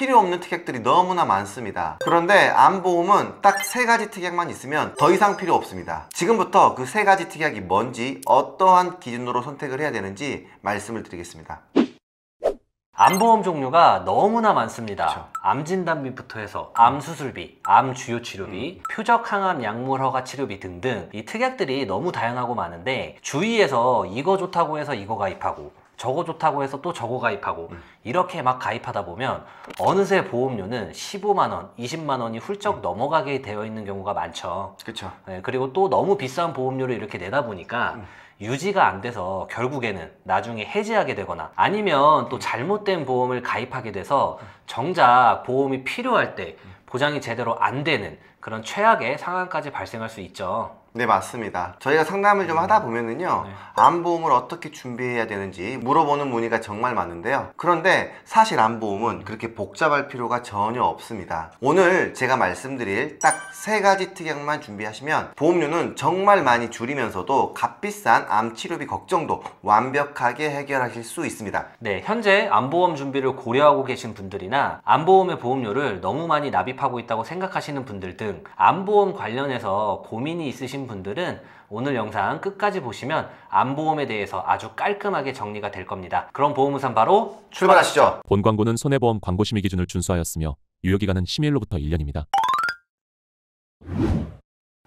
필요 없는 특약들이 너무나 많습니다. 그런데 암보험은 딱 3가지 특약만 있으면 더 이상 필요 없습니다. 지금부터 그 3가지 특약이 뭔지, 어떠한 기준으로 선택을 해야 되는지 말씀을 드리겠습니다. 암보험 종류가 너무나 많습니다. 그쵸. 암진단비부터 해서 암수술비, 암주요치료비, 표적항암 약물허가 치료비 등등 이 특약들이 너무 다양하고 많은데 주위에서 이거 좋다고 해서 이거 가입하고 저거 좋다고 해서 또 저거 가입하고 이렇게 막 가입하다 보면 어느새 보험료는 15만원, 20만원이 훌쩍 넘어가게 되어 있는 경우가 많죠. 그렇죠. 네, 그리고 또 너무 비싼 보험료를 이렇게 내다 보니까 유지가 안 돼서 결국에는 나중에 해지하게 되거나 아니면 또 잘못된 보험을 가입하게 돼서 정작 보험이 필요할 때 보장이 제대로 안 되는 그런 최악의 상황까지 발생할 수 있죠. 네, 맞습니다. 저희가 상담을 좀 하다 보면은요, 암보험을 어떻게 준비해야 되는지 물어보는 문의가 정말 많은데요. 그런데 사실 암보험은 그렇게 복잡할 필요가 전혀 없습니다. 오늘 제가 말씀드릴 딱 3가지 특약만 준비하시면 보험료는 정말 많이 줄이면서도 값비싼 암 치료비 걱정도 완벽하게 해결하실 수 있습니다. 네, 현재 암보험 준비를 고려하고 계신 분들이나 암보험의 보험료를 너무 많이 납입하고 있다고 생각하시는 분들 등 암보험 관련해서 고민이 있으신 분들은 오늘 영상 끝까지 보시면 암보험에 대해서 아주 깔끔하게 정리가 될 겁니다. 그럼 보험우산 바로 출발하시죠. 본 광고는 손해보험 광고심의 기준을 준수하였으며 유효기간은 심의일로부터 1년입니다.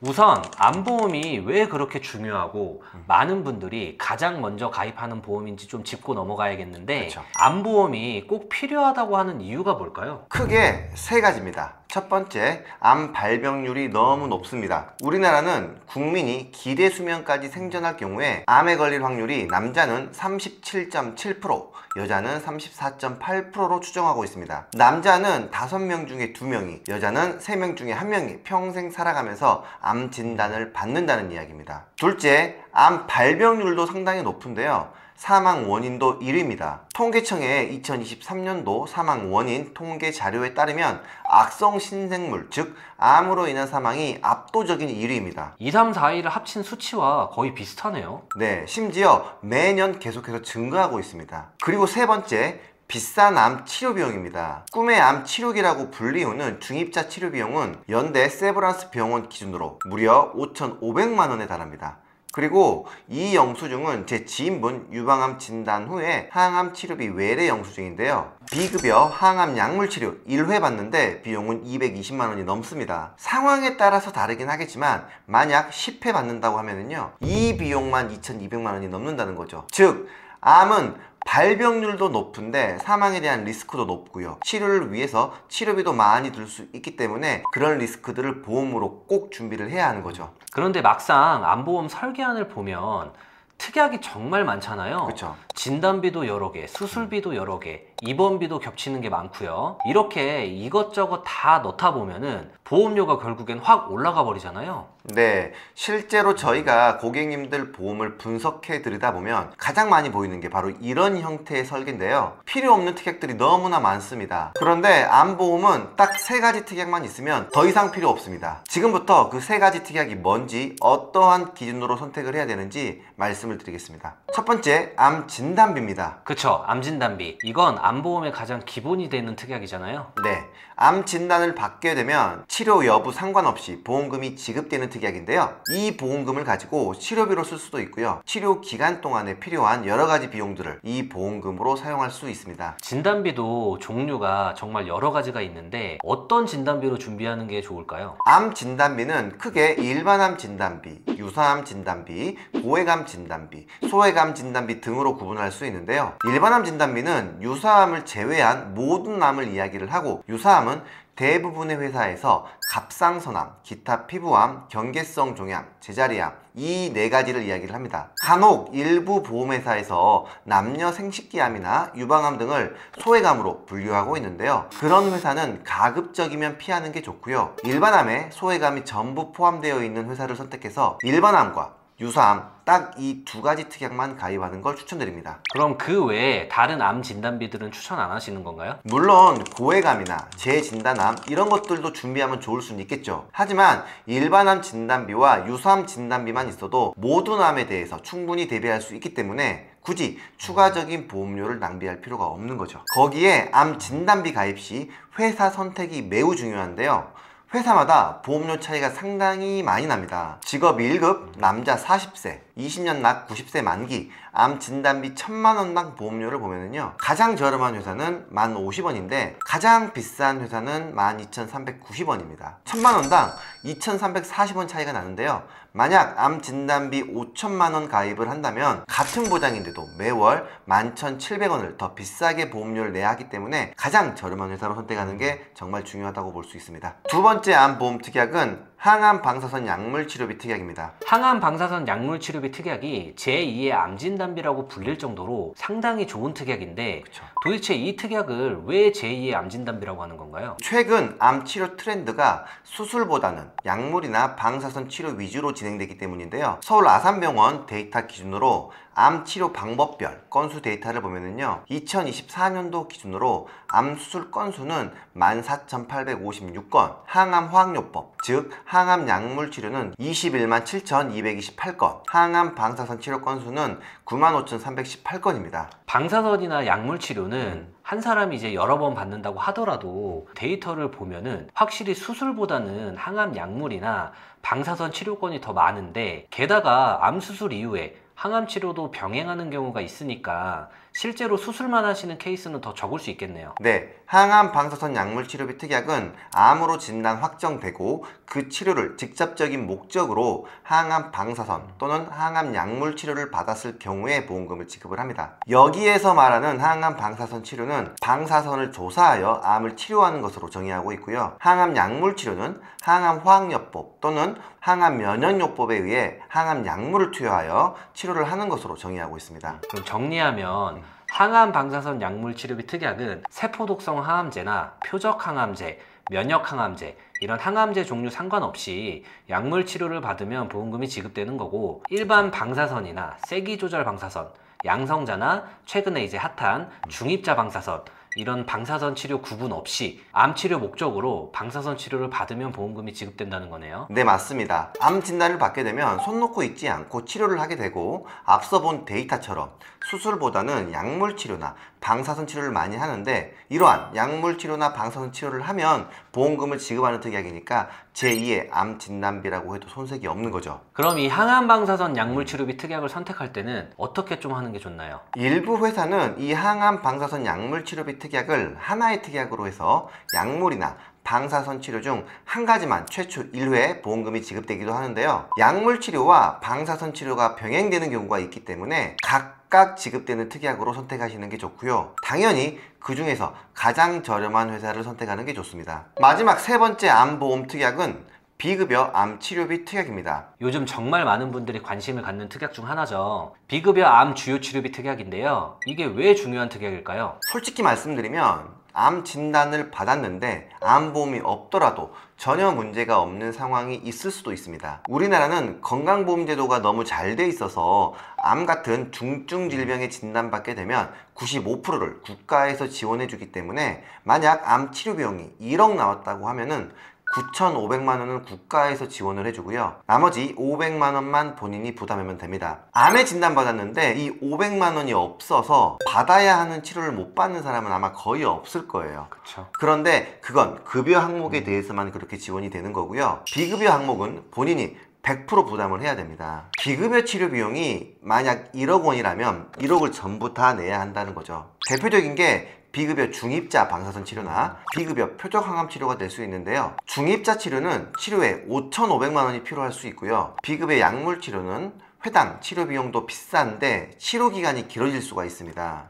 우선 암보험이 왜 그렇게 중요하고 많은 분들이 가장 먼저 가입하는 보험인지 좀 짚고 넘어가야겠는데 그쵸. 암보험이 꼭 필요하다고 하는 이유가 뭘까요? 크게 3가지입니다. 첫 번째, 암 발병률이 너무 높습니다. 우리나라는 국민이 기대 수명까지 생존할 경우에 암에 걸릴 확률이 남자는 37.7%, 여자는 34.8%로 추정하고 있습니다. 남자는 5명 중에 2명이, 여자는 3명 중에 1명이 평생 살아가면서 암 진단을 받는다는 이야기입니다. 둘째, 암 발병률도 상당히 높은데요. 사망 원인도 1위입니다. 통계청의 2023년도 사망 원인 통계 자료에 따르면 악성 신생물, 즉 암으로 인한 사망이 압도적인 1위입니다. 2, 3, 4위를 합친 수치와 거의 비슷하네요. 네, 심지어 매년 계속해서 증가하고 있습니다. 그리고 3번째, 비싼 암 치료 비용입니다. 꿈의 암 치료기라고 불리우는 중입자 치료 비용은 연대 세브란스 병원 기준으로 무려 5,500만 원에 달합니다. 그리고 이 영수증은 제 지인분 유방암 진단 후에 항암 치료비 외래 영수증인데요. 비급여 항암 약물 치료 1회 받는데 비용은 220만 원이 넘습니다. 상황에 따라서 다르긴 하겠지만 만약 10회 받는다고 하면은요, 이 비용만 2,200만 원이 넘는다는 거죠. 즉, 암은 발병률도 높은데 사망에 대한 리스크도 높고요. 치료를 위해서 치료비도 많이 들 수 있기 때문에 그런 리스크들을 보험으로 꼭 준비를 해야 하는 거죠. 그런데 막상 암보험 설계안을 보면 특약이 정말 많잖아요. 그렇죠. 진단비도 여러 개, 수술비도 여러 개, 입원비도 겹치는 게 많고요. 이렇게 이것저것 다 넣다 보면은 보험료가 결국엔 확 올라가 버리잖아요. 네, 실제로 저희가 고객님들 보험을 분석해 드리다 보면 가장 많이 보이는 게 바로 이런 형태의 설계인데요. 필요 없는 특약들이 너무나 많습니다. 그런데 암보험은 딱 3가지 특약만 있으면 더 이상 필요 없습니다. 지금부터 그 3가지 특약이 뭔지, 어떠한 기준으로 선택을 해야 되는지 말씀을 드리겠습니다. 첫 번째, 암 진단비입니다. 그쵸, 암진단비. 이건 암보험의 가장 기본이 되는 특약이잖아요. 네, 암 진단을 받게 되면 치료 여부 상관없이 보험금이 지급되는 특약인데요. 이 보험금을 가지고 치료비로 쓸 수도 있고요. 치료 기간 동안에 필요한 여러 가지 비용들을 이 보험금으로 사용할 수 있습니다. 진단비도 종류가 정말 여러 가지가 있는데 어떤 진단비로 준비하는 게 좋을까요? 암 진단비는 크게 일반암 진단비, 유사암 진단비, 고액암 진단비, 소액암 진단비 등으로 구분할 수 있는데요. 일반암 진단비는 유사암을 제외한 모든 암을 이야기를 하고, 유사암은 대부분의 회사에서 갑상선암, 기타 피부암, 경계성 종양, 제자리암 이 4가지를 이야기를 합니다. 간혹 일부 보험회사에서 남녀 생식기암이나 유방암 등을 소액암으로 분류하고 있는데요. 그런 회사는 가급적이면 피하는 게 좋고요. 일반암에 소액암이 전부 포함되어 있는 회사를 선택해서 일반암과 유사암 딱 이 2가지 특약만 가입하는 걸 추천드립니다. 그럼 그 외에 다른 암 진단비들은 추천 안 하시는 건가요? 물론 고액암이나 재진단암 이런 것들도 준비하면 좋을 수는 있겠죠. 하지만 일반암 진단비와 유사암 진단비만 있어도 모든 암에 대해서 충분히 대비할 수 있기 때문에 굳이 추가적인 보험료를 낭비할 필요가 없는 거죠. 거기에 암 진단비 가입 시 회사 선택이 매우 중요한데요. 회사마다 보험료 차이가 상당히 많이 납니다. 직업 1급 남자 40세 20년 낙 90세 만기 암 진단비 1000만원당 보험료를 보면은요, 가장 저렴한 회사는 1050원인데 가장 비싼 회사는 12390원입니다 1000만원당 2340원 차이가 나는데요, 만약 암 진단비 5천만원 가입을 한다면 같은 보장인데도 매월 11,700원을 더 비싸게 보험료를 내야 하기 때문에 가장 저렴한 회사로 선택하는 게 정말 중요하다고 볼 수 있습니다. 두 번째 암보험 특약은 항암 방사선 약물 치료비 특약입니다. 항암 방사선 약물 치료비 특약이 제2의 암 진단비라고 불릴 정도로 상당히 좋은 특약인데, 도대체 이 특약을 왜 제2의 암 진단비라고 하는 건가요? 최근 암 치료 트렌드가 수술보다는 약물이나 방사선 치료 위주로 진행되기 때문인데요. 서울 아산병원 데이터 기준으로 암 치료 방법별 건수 데이터를 보면은요, 2024년도 기준으로 암 수술 건수는 14,856건, 항암 화학요법 즉 항암 약물 치료는 21만 7,228건, 항암 방사선 치료 건수는 95,318건입니다. 방사선이나 약물 치료는 한 사람이 이제 여러 번 받는다고 하더라도 데이터를 보면은 확실히 수술보다는 항암 약물이나 방사선 치료건이 더 많은데, 게다가 암 수술 이후에 항암 치료도 병행하는 경우가 있으니까 실제로 수술만 하시는 케이스는 더 적을 수 있겠네요. 네, 항암 방사선 약물 치료비 특약은 암으로 진단 확정되고 그 치료를 직접적인 목적으로 항암 방사선 또는 항암 약물 치료를 받았을 경우에 보험금을 지급을 합니다. 여기에서 말하는 항암 방사선 치료는 방사선을 조사하여 암을 치료하는 것으로 정의하고 있고요. 항암 약물 치료는 항암 화학요법 또는 항암 면역요법에 의해 항암 약물을 투여하여 치료를 하는 것으로 정의하고 있습니다. 그럼 정리하면 항암 방사선 약물 치료비 특약은 세포독성 항암제나 표적 항암제, 면역 항암제 이런 항암제 종류 상관없이 약물 치료를 받으면 보험금이 지급되는 거고, 일반 방사선이나 세기 조절 방사선, 양성자나 최근에 이제 핫한 중입자 방사선 이런 방사선 치료 구분 없이 암 치료 목적으로 방사선 치료를 받으면 보험금이 지급된다는 거네요. 네, 맞습니다. 암 진단을 받게 되면 손 놓고 있지 않고 치료를 하게 되고, 앞서 본 데이터처럼 수술보다는 약물 치료나 방사선 치료를 많이 하는데, 이러한 약물 치료나 방사선 치료를 하면 보험금을 지급하는 특약이니까 제2의 암 진단비라고 해도 손색이 없는 거죠. 그럼 이 항암 방사선 약물 치료비 특약을 선택할 때는 어떻게 좀 하는 게 좋나요? 일부 회사는 이 항암 방사선 약물 치료비 특약을 하나의 특약으로 해서 약물이나 방사선 치료 중 한 가지만 최초 1회 보험금이 지급되기도 하는데요. 약물 치료와 방사선 치료가 병행되는 경우가 있기 때문에 각각 지급되는 특약으로 선택하시는 게 좋고요. 당연히 그 중에서 가장 저렴한 회사를 선택하는 게 좋습니다. 마지막 세 번째 암보험 특약은 비급여 암 치료비 특약입니다. 요즘 정말 많은 분들이 관심을 갖는 특약 중 하나죠. 비급여 암 주요 치료비 특약인데요. 이게 왜 중요한 특약일까요? 솔직히 말씀드리면 암 진단을 받았는데 암보험이 없더라도 전혀 문제가 없는 상황이 있을 수도 있습니다. 우리나라는 건강보험제도가 너무 잘 돼 있어서 암 같은 중증 질병에 진단받게 되면 95%를 국가에서 지원해 주기 때문에 만약 암 치료 비용이 1억 나왔다고 하면은 9,500만 원은 국가에서 지원을 해주고요. 나머지 500만 원만 본인이 부담하면 됩니다. 암에 진단받았는데 이 500만 원이 없어서 받아야 하는 치료를 못 받는 사람은 아마 거의 없을 거예요. 그렇죠. 그런데 그건 급여 항목에 대해서만 그렇게 지원이 되는 거고요. 비급여 항목은 본인이 100% 부담을 해야 됩니다. 비급여 치료 비용이 만약 1억 원이라면 1억을 전부 다 내야 한다는 거죠. 대표적인 게 비급여 중입자 방사선 치료나 비급여 표적 항암 치료가 될 수 있는데요. 중입자 치료는 치료에 5,500만 원이 필요할 수 있고요. 비급여 약물 치료는 회당 치료 비용도 비싼데 치료 기간이 길어질 수가 있습니다.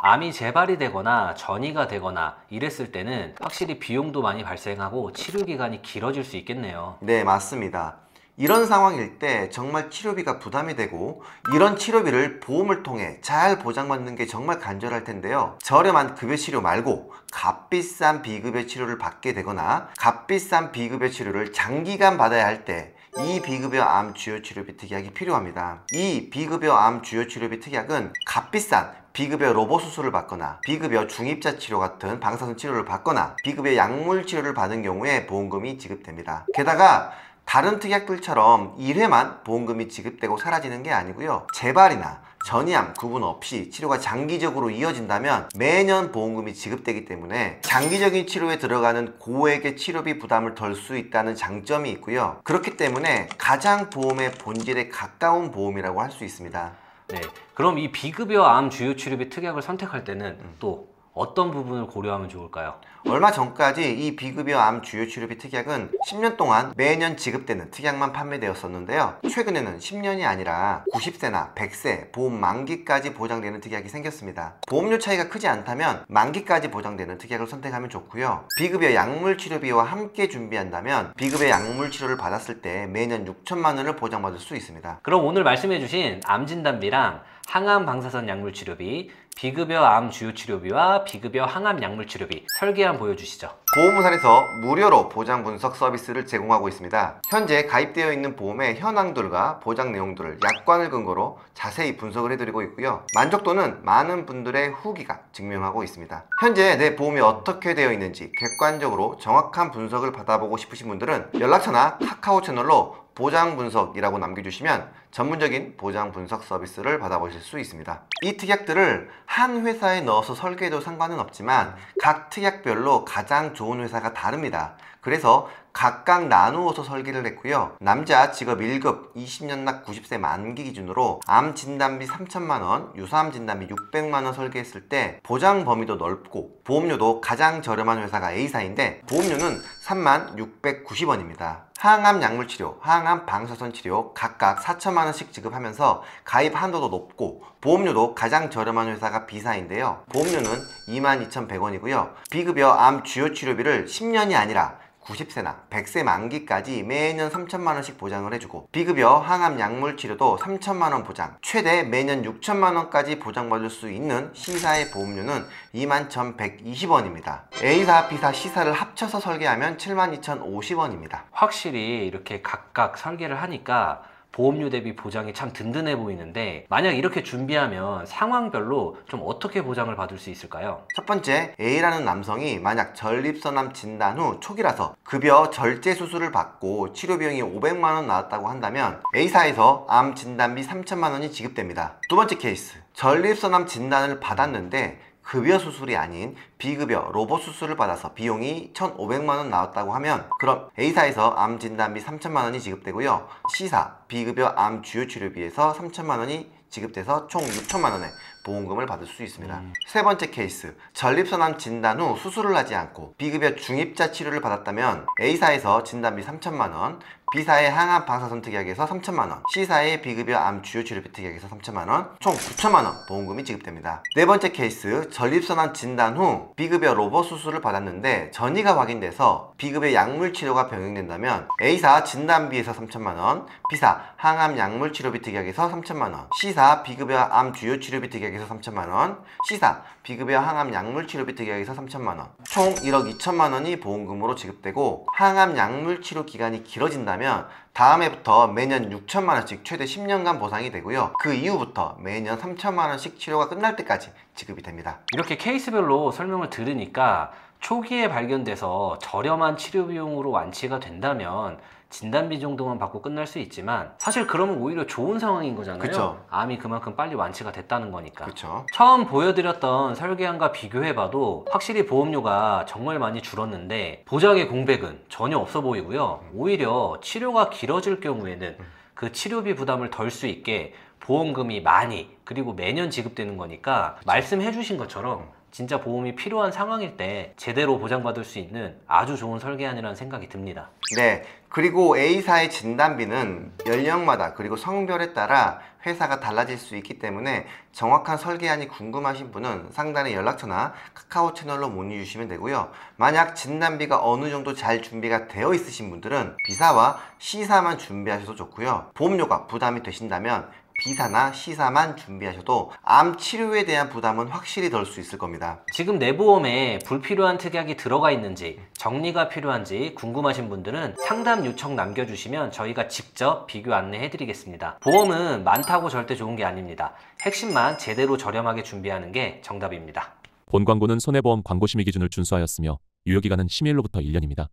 암이 재발이 되거나 전이가 되거나 이랬을 때는 확실히 비용도 많이 발생하고 치료 기간이 길어질 수 있겠네요. 네, 맞습니다. 이런 상황일 때 정말 치료비가 부담이 되고, 이런 치료비를 보험을 통해 잘 보장받는 게 정말 간절할 텐데요. 저렴한 급여 치료 말고 값비싼 비급여 치료를 받게 되거나 값비싼 비급여 치료를 장기간 받아야 할 때 이 비급여 암 주요 치료비 특약이 필요합니다. 이 비급여 암 주요 치료비 특약은 값비싼 비급여 로봇 수술을 받거나 비급여 중입자 치료 같은 방사선 치료를 받거나 비급여 약물 치료를 받은 경우에 보험금이 지급됩니다. 게다가 다른 특약들처럼 1회만 보험금이 지급되고 사라지는 게 아니고요. 재발이나 전이암 구분 없이 치료가 장기적으로 이어진다면 매년 보험금이 지급되기 때문에 장기적인 치료에 들어가는 고액의 치료비 부담을 덜 수 있다는 장점이 있고요. 그렇기 때문에 가장 보험의 본질에 가까운 보험이라고 할 수 있습니다. 네, 그럼 이 비급여 암 주요 치료비 특약을 선택할 때는 또 어떤 부분을 고려하면 좋을까요? 얼마 전까지 이 비급여 암 주요 치료비 특약은 10년 동안 매년 지급되는 특약만 판매되었었는데요. 최근에는 10년이 아니라 90세나 100세 보험 만기까지 보장되는 특약이 생겼습니다. 보험료 차이가 크지 않다면 만기까지 보장되는 특약을 선택하면 좋고요. 비급여 약물 치료비와 함께 준비한다면 비급여 약물 치료를 받았을 때 매년 6천만 원을 보장받을 수 있습니다. 그럼 오늘 말씀해주신 암 진단비랑 항암 방사선 약물 치료비, 비급여 암 주요 치료비와 비급여 항암 약물 치료비 설계안 보여주시죠. 보험회사에서 무료로 보장 분석 서비스를 제공하고 있습니다. 현재 가입되어 있는 보험의 현황들과 보장 내용들을 약관을 근거로 자세히 분석을 해드리고 있고요. 만족도는 많은 분들의 후기가 증명하고 있습니다. 현재 내 보험이 어떻게 되어 있는지 객관적으로 정확한 분석을 받아보고 싶으신 분들은 연락처나 카카오 채널로 보장 분석이라고 남겨주시면 전문적인 보장 분석 서비스를 받아보실 수 있습니다. 이 특약들을 한 회사에 넣어서 설계해도 상관은 없지만 각 특약별로 가장 좋은 회사가 다릅니다. 그래서 각각 나누어서 설계를 했고요. 남자 직업 1급 20년 납 90세 만기 기준으로 암 진단비 3천만 원, 유사암 진단비 600만 원 설계했을 때 보장 범위도 넓고 보험료도 가장 저렴한 회사가 A사인데 보험료는 3690원입니다. 항암 약물 치료, 항암 방사선 치료 각각 4천만 원씩 지급하면서 가입 한도도 높고 보험료도 가장 저렴한 회사가 B사인데요. 보험료는 22,100원이고요. 비급여 암 주요 치료비를 10년이 아니라 90세나 100세 만기까지 매년 3천만 원씩 보장을 해주고 비급여 항암 약물 치료도 3천만 원 보장, 최대 매년 6천만 원까지 보장받을 수 있는 C사의 보험료는 21,120원입니다. A사, B사, C사를 합쳐서 설계하면 72,050원입니다. 확실히 이렇게 각각 설계를 하니까 보험료 대비 보장이 참 든든해 보이는데 만약 이렇게 준비하면 상황별로 좀 어떻게 보장을 받을 수 있을까요? 첫 번째, A라는 남성이 만약 전립선암 진단 후 초기라서 급여 절제 수술을 받고 치료 비용이 500만 원 나왔다고 한다면 A사에서 암 진단비 3천만 원이 지급됩니다. 두 번째 케이스, 전립선암 진단을 받았는데 급여 수술이 아닌 비급여 로봇 수술을 받아서 비용이 1,500만 원 나왔다고 하면 그럼 A사에서 암 진단비 3천만 원이 지급되고요. C사 비급여 암 주요 치료비에서 3천만 원이 지급돼서 총 6천만 원의 보험금을 받을 수 있습니다. 세 번째 케이스, 전립선암 진단 후 수술을 하지 않고 비급여 중입자 치료를 받았다면 A사에서 진단비 3천만 원, B사의 항암 방사선 특약에서 3천만 원, C사의 비급여 암 주요 치료비 특약에서 3천만 원, 총 9천만 원 보험금이 지급됩니다. 네 번째 케이스, 전립선암 진단 후 비급여 로봇 수술을 받았는데 전이가 확인돼서 비급여 약물 치료가 병행된다면 A사 진단비에서 3천만 원, B사 항암 약물 치료비 특약에서 3천만 원, C사 비급여 암 주요 치료비 특약에서 3천만 원, C사 비급여 항암 약물 치료비 특약에서 3천만 원, 총 1억 2천만 원이 보험금으로 지급되고 항암 약물 치료 기간이 길어진다면 다음 해부터 매년 6천만 원씩 최대 10년간 보상이 되고요. 그 이후부터 매년 3천만 원씩 치료가 끝날 때까지 지급이 됩니다. 이렇게 케이스별로 설명을 들으니까 초기에 발견돼서 저렴한 치료 비용으로 완치가 된다면 진단비 정도만 받고 끝날 수 있지만 사실 그러면 오히려 좋은 상황인 거잖아요. 그쵸. 암이 그만큼 빨리 완치가 됐다는 거니까. 그렇죠. 처음 보여드렸던 설계안과 비교해봐도 확실히 보험료가 정말 많이 줄었는데 보장의 공백은 전혀 없어 보이고요. 오히려 치료가 길어질 경우에는 그 치료비 부담을 덜 수 있게 보험금이 많이 그리고 매년 지급되는 거니까 말씀해 주신 것처럼 진짜 보험이 필요한 상황일 때 제대로 보장받을 수 있는 아주 좋은 설계안이라는 생각이 듭니다. 네, 그리고 A사의 진단비는 연령마다 그리고 성별에 따라 회사가 달라질 수 있기 때문에 정확한 설계안이 궁금하신 분은 상단의 연락처나 카카오 채널로 문의 주시면 되고요. 만약 진단비가 어느 정도 잘 준비가 되어 있으신 분들은 B사와 C사만 준비하셔도 좋고요. 보험료가 부담이 되신다면 B사나 C사만 준비하셔도 암 치료에 대한 부담은 확실히 덜 수 있을 겁니다. 지금 내 보험에 불필요한 특약이 들어가 있는지 정리가 필요한지 궁금하신 분들은 상담 요청 남겨주시면 저희가 직접 비교 안내해 드리겠습니다. 보험은 많다고 절대 좋은 게 아닙니다. 핵심만 제대로 저렴하게 준비하는 게 정답입니다. 본 광고는 손해보험 광고심의 기준을 준수하였으며 유효기간은 심의일로부터 1년입니다.